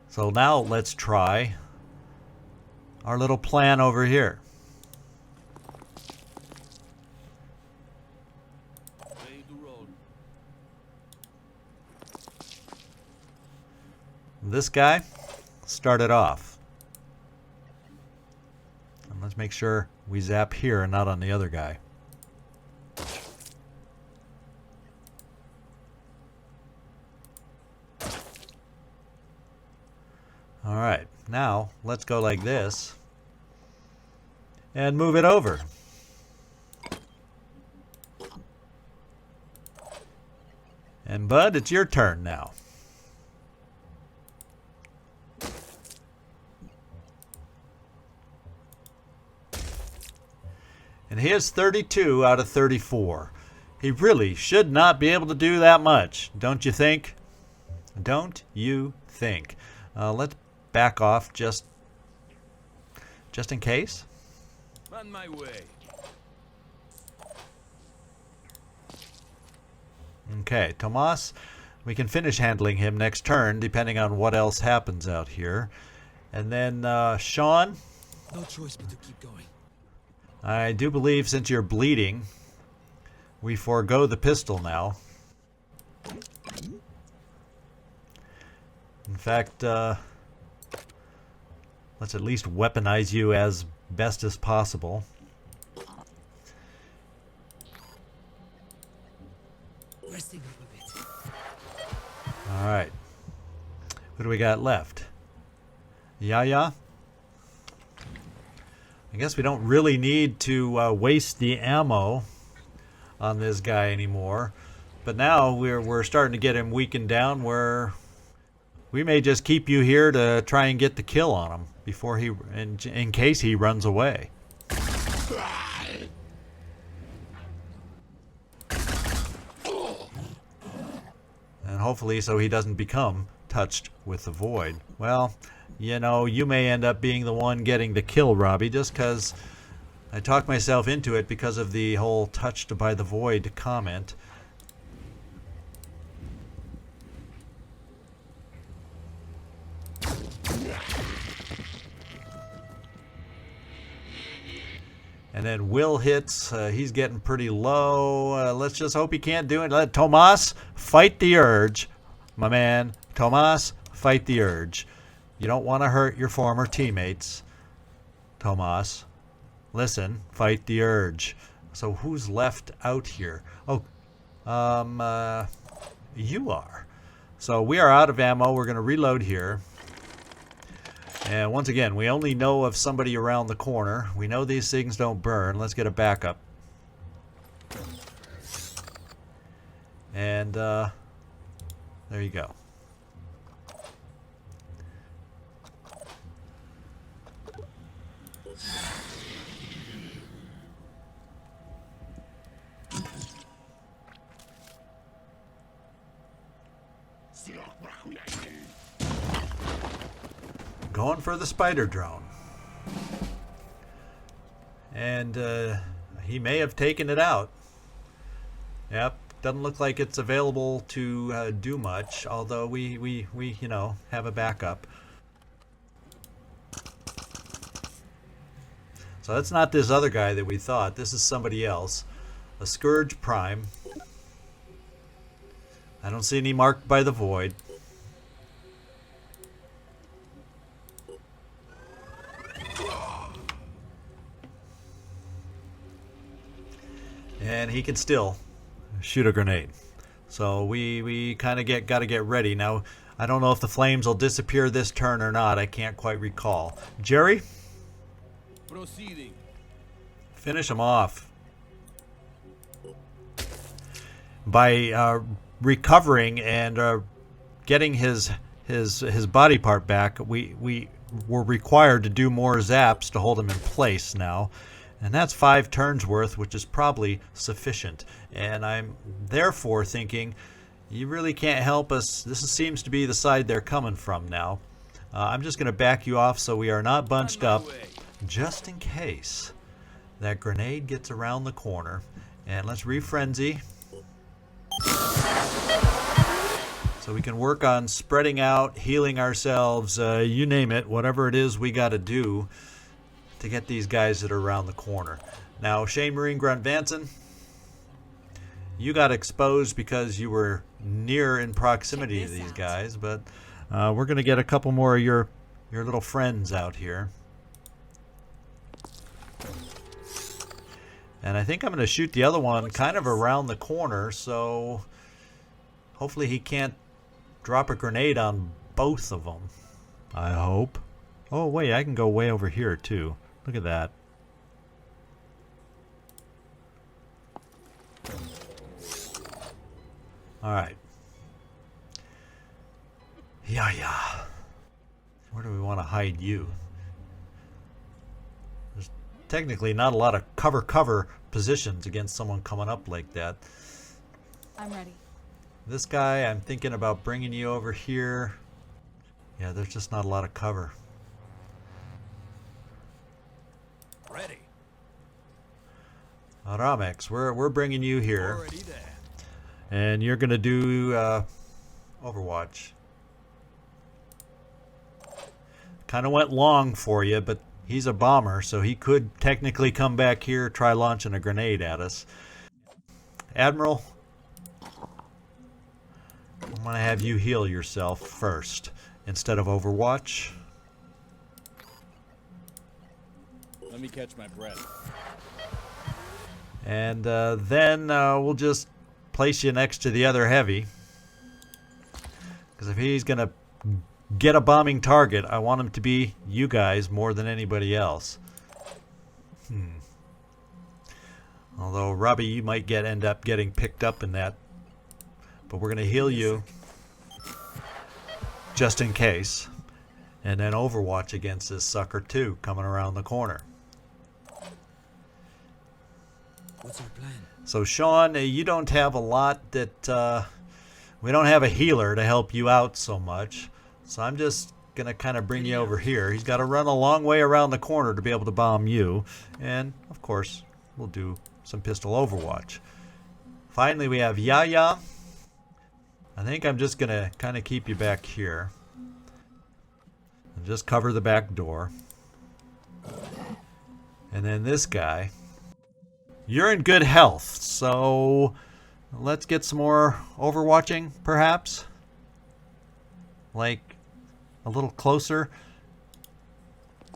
So now let's try our little plan over here. Ready to roll. This guy started off. And let's make sure we zap here and not on the other guy. Alright, now let's go like this and move it over. And Bud, it's your turn now. And he has 32 out of 34. He really should not be able to do that much, don't you think? Don't you think? Let's back off just in case. On my way. Okay, Tomas, we can finish handling him next turn, depending on what else happens out here. And then Sean, No choice but to keep going. I do believe since you're bleeding, we forego the pistol now. In fact, let's at least weaponize you as best as possible. Resting up a bit. Alright. What do we got left? Yaya? I guess we don't really need to waste the ammo on this guy anymore. But now we're starting to get him weakened down where we may just keep you here to try and get the kill on him before he, in case he runs away. And hopefully so he doesn't become touched with the void. Well, you know, you may end up being the one getting the kill, Robbie, just because I talked myself into it because of the whole touched by the void comment. And then Will hits. He's getting pretty low. Let's just hope he can't do it. Let Tomas fight the urge. My man, Tomas, fight the urge. You don't want to hurt your former teammates. Tomas, listen, fight the urge. So who's left out here? Oh, you are. So we are out of ammo. We're going to reload here. And once again, we only know of somebody around the corner. We know these things don't burn. Let's get a backup. And there you go. Going for the spider drone. And he may have taken it out. Yep, doesn't look like it's available to do much, although we you know, have a backup. So that's not this other guy that we thought. This is somebody else. A Scourge Prime. I don't see any marked by the void. And he can still shoot a grenade. So we kind of got to get ready. Now, I don't know if the flames will disappear this turn or not. I can't quite recall. Jerry? Proceeding. Finish him off. By recovering and getting his body part back, we were required to do more zaps to hold him in place now. And that's 5 turns worth, which is probably sufficient. And I'm therefore thinking, you really can't help us. This seems to be the side they're coming from now. I'm just going to back you off so we are not bunched up, just in case that grenade gets around the corner. And let's refrenzy. So we can work on spreading out, healing ourselves, you name it, whatever it is we got to do to get these guys that are around the corner. Now, Shane Marine Grunt Vanson, you got exposed because you were near in proximity to these guys, but we're going to get a couple more of your little friends out here. And I think I'm going to shoot the other one kind of around the corner, so hopefully he can't drop a grenade on both of them. I hope. Oh, wait, I can go way over here, too. Look at that. Alright. Yeah. Where do we want to hide you? There's technically not a lot of cover positions against someone coming up like that. I'm ready. This guy, I'm thinking about bringing you over here. Yeah, there's just not a lot of cover. Ready. Ramex, we're bringing you here. Already there. And you're going to do Overwatch. Kind of went long for you, but He's a bomber, so he could technically come back here, try launching a grenade at us. Admiral, I'm going to have you heal yourself first instead of Overwatch. Let me catch my breath. And then we'll just place you next to the other heavy. Because if he's going to get a bombing target, I want him to be you guys more than anybody else. Although, Robbie, you might end up getting picked up in that. But we're going to heal you just in case. And then Overwatch against this sucker too, coming around the corner. What's our plan? So Sean, you don't have a lot that we don't have a healer to help you out so much. So I'm just gonna kind of bring you over here. He's got to run a long way around the corner to be able to bomb you, and of course we'll do some pistol Overwatch. Finally, we have Yaya. I think I'm just gonna kind of keep you back here and just cover the back door. And then this guy. You're in good health, so let's get some more overwatching, perhaps? Like, a little closer.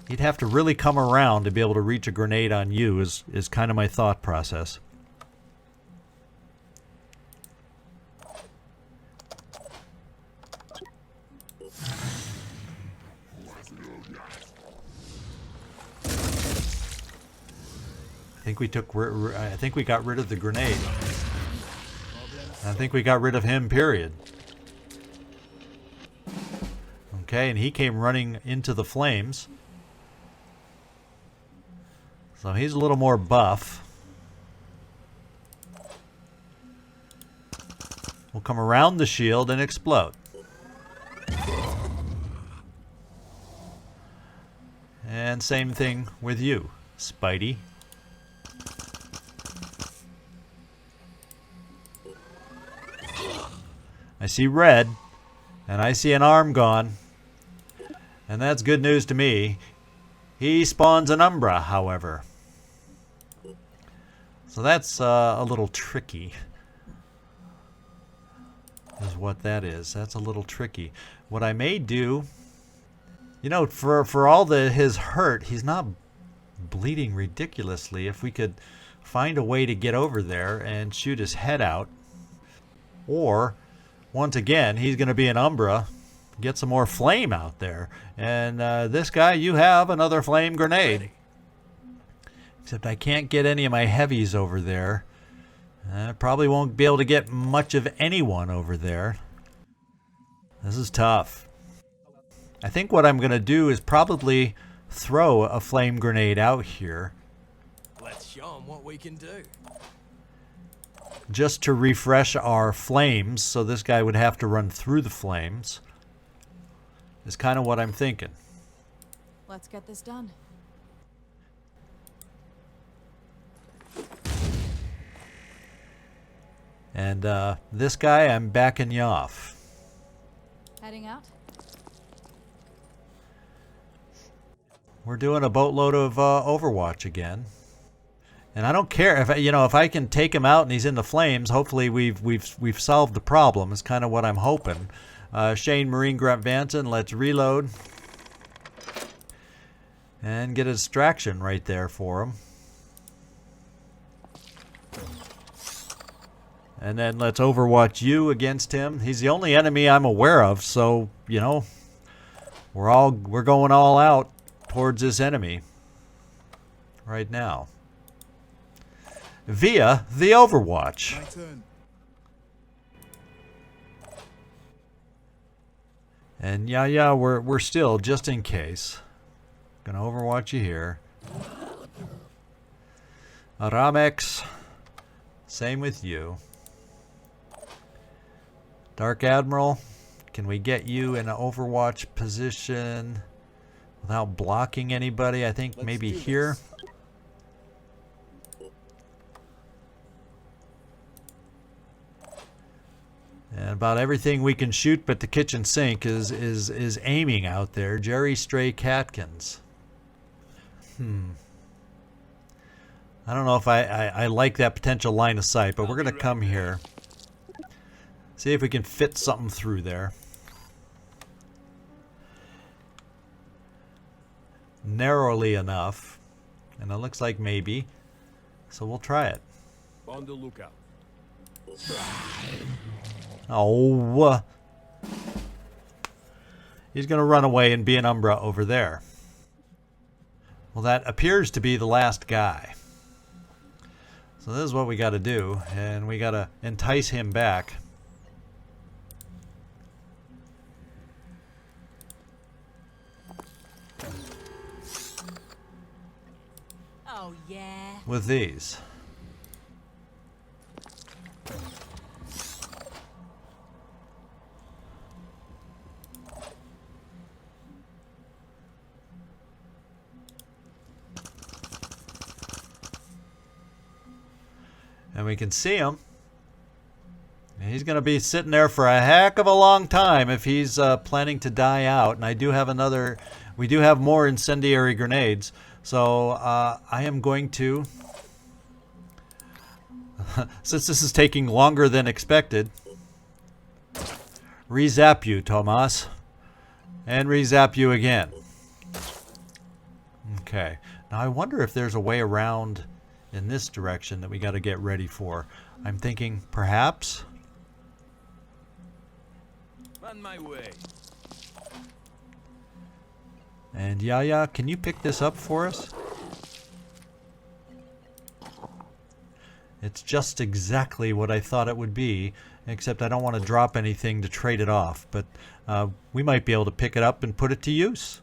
He'd have to really come around to be able to reach a grenade on you, is kind of my thought process. I think we got rid of the grenade. I think we got rid of him, period. Okay, and he came running into the flames. So he's a little more buff. We'll come around the shield and explode. And same thing with you, Spidey. I see red, and I see an arm gone, and that's good news to me. He spawns an Umbra, however. So that's a little tricky, is what that is. That's a little tricky. What I may do, you know, for all his hurt, he's not bleeding ridiculously. If we could find a way to get over there and shoot his head out, or once again, he's going to be an Umbra. Get some more flame out there. And this guy, you have another flame grenade. Except I can't get any of my heavies over there. I probably won't be able to get much of anyone over there. This is tough. I think what I'm going to do is probably throw a flame grenade out here. Let's show them what we can do. Just to refresh our flames, so this guy would have to run through the flames, is kind of what I'm thinking. Let's get this done. And this guy, I'm backing you off. Heading out? We're doing a boatload of Overwatch again. And I don't care if if I can take him out and he's in the flames. Hopefully we've solved the problem. Is kind of what I'm hoping. Shane Marine Grunt Vanson, let's reload and get a distraction right there for him. And then let's Overwatch you against him. He's the only enemy I'm aware of, so we're going all out towards this enemy right now. Via the Overwatch. My turn. And yeah, we're still, just in case, gonna Overwatch you here. Aramex, same with you. Dark Admiral, can we get you in an Overwatch position without blocking anybody? I think maybe here. And about everything we can shoot but the kitchen sink is aiming out there. Jerry Stray Catkins. I don't know if I like that potential line of sight, but we're going to come here. See if we can fit something through there. Narrowly enough. And it looks like maybe. So we'll try it. On the lookout. Oh. He's going to run away and be an Umbra over there. Well, that appears to be the last guy. So this is what we got to do. And we got to entice him back. Oh, yeah. With these. And we can see him. He's going to be sitting there for a heck of a long time if he's planning to die out. And I do have another... We do have more incendiary grenades. So I am going to... Since this is taking longer than expected... Re-zap you, Tomas. And re-zap you again. Okay. Now I wonder if there's a way around... in this direction that we got to get ready for. I'm thinking perhaps. On my way. And Yaya, can you pick this up for us? It's just exactly what I thought it would be, except I don't want to drop anything to trade it off. But we might be able to pick it up and put it to use.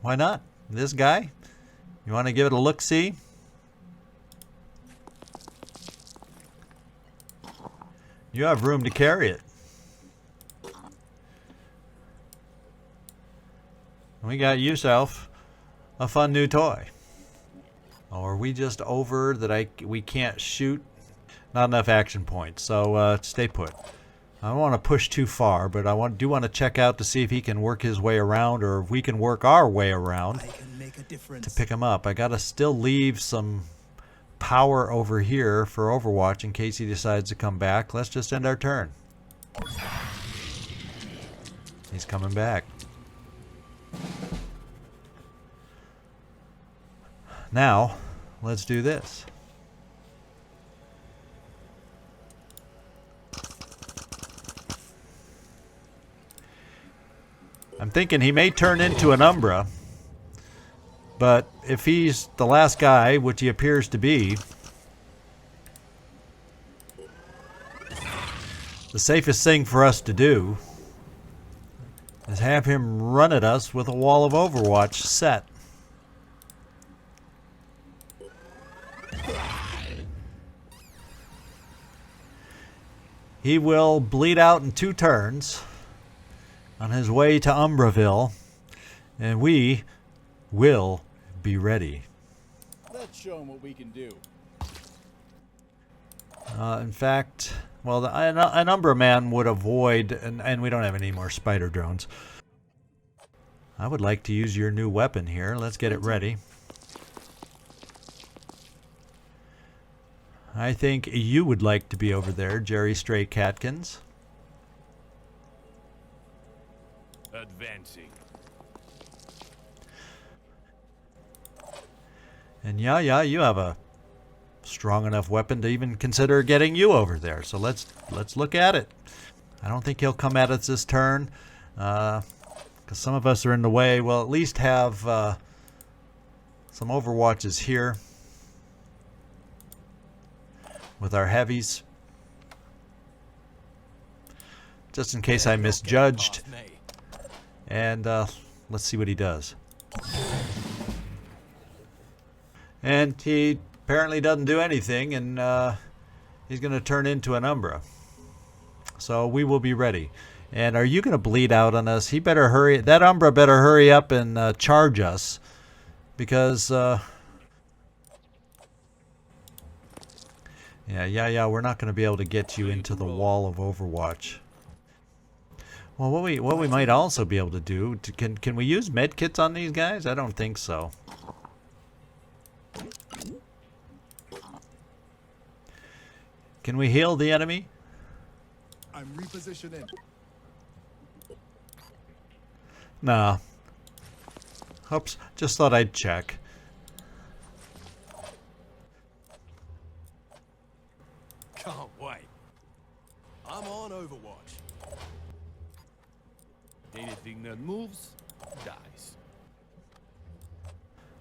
Why not? This guy? You want to give it a look-see? You have room to carry it. We got yourself a fun new toy. Oh, are we just over that we can't shoot? Not enough action points, so stay put. I don't want to push too far, but I do want to check out to see if he can work his way around, or if we can work our way around to pick him up. I gotta still leave some power over here for Overwatch in case he decides to come back. Let's just end our turn. He's coming back. Now, let's do this. I'm thinking he may turn into an Umbra. But if he's the last guy, which he appears to be, the safest thing for us to do is have him run at us with a wall of Overwatch set. He will bleed out in 2 turns on his way to Umbraville, and we will be ready. Let's show him what we can do. In fact, well, an Umbra man would avoid, and we don't have any more spider drones. I would like to use your new weapon here. Let's get it ready. I think you would like to be over there, Jerry Stray Catkins. Advancing. And yeah, you have a strong enough weapon to even consider getting you over there. So let's look at it. I don't think he'll come at us this turn, because some of us are in the way. We'll at least have some Overwatches here with our heavies, just in case I misjudged. And let's see what he does. And he apparently doesn't do anything, and he's going to turn into an Umbra. So we will be ready. And are you going to bleed out on us? He better hurry. That Umbra better hurry up and charge us, because yeah, we're not going to be able to get you into the wall of Overwatch. Well, what we might also be able to do, can we use medkits on these guys? I don't think so. Can we heal the enemy? I'm repositioning. No. Oops, just thought I'd check. Can't wait. I'm on Overwatch. Anything that moves, dies.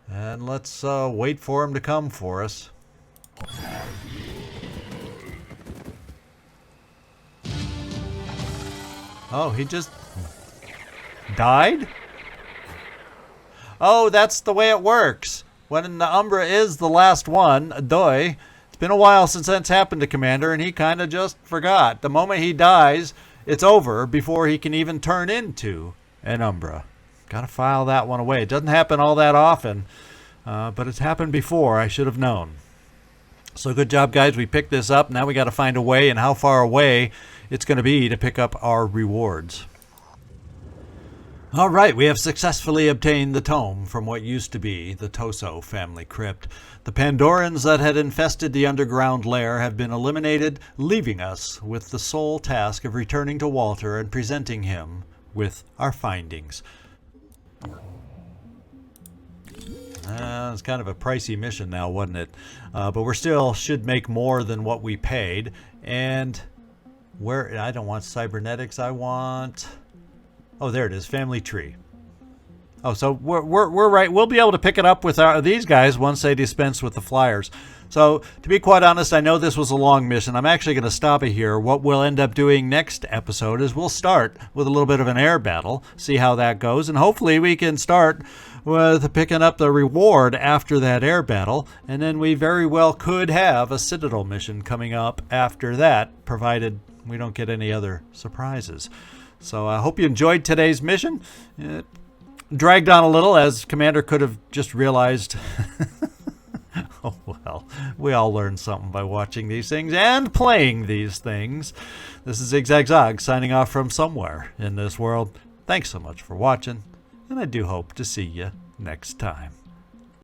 And let's wait for him to come for us. Oh, he just died? Oh, that's the way it works. When the Umbra is the last one, Doi, it's been a while since that's happened to Commander, and he kind of just forgot. The moment he dies, it's over before he can even turn into an Umbra. Gotta file that one away. It doesn't happen all that often, but it's happened before. I should have known. So good job, guys. We picked this up. Now we got to find a way and how far away it's going to be to pick up our rewards. All right, we have successfully obtained the tome from what used to be the Toso family crypt. The Pandorans that had infested the underground lair have been eliminated, leaving us with the sole task of returning to Walter and presenting him with our findings. It's kind of a pricey mission now, wasn't it? But we still should make more than what we paid. And where I don't want cybernetics, I want... Oh, there it is, family tree. Oh, so we're right. We'll be able to pick it up with these guys once they dispense with the flyers. So, to be quite honest, I know this was a long mission. I'm actually going to stop it here. What we'll end up doing next episode is we'll start with a little bit of an air battle, see how that goes, and hopefully we can start with picking up the reward after that air battle, and then we very well could have a Citadel mission coming up after that, provided we don't get any other surprises. So I hope you enjoyed today's mission. It dragged on a little, as Commander could have just realized. Oh, well, we all learn something by watching these things and playing these things. This is ZigZagZog signing off from somewhere in this world. Thanks so much for watching, and I do hope to see you next time.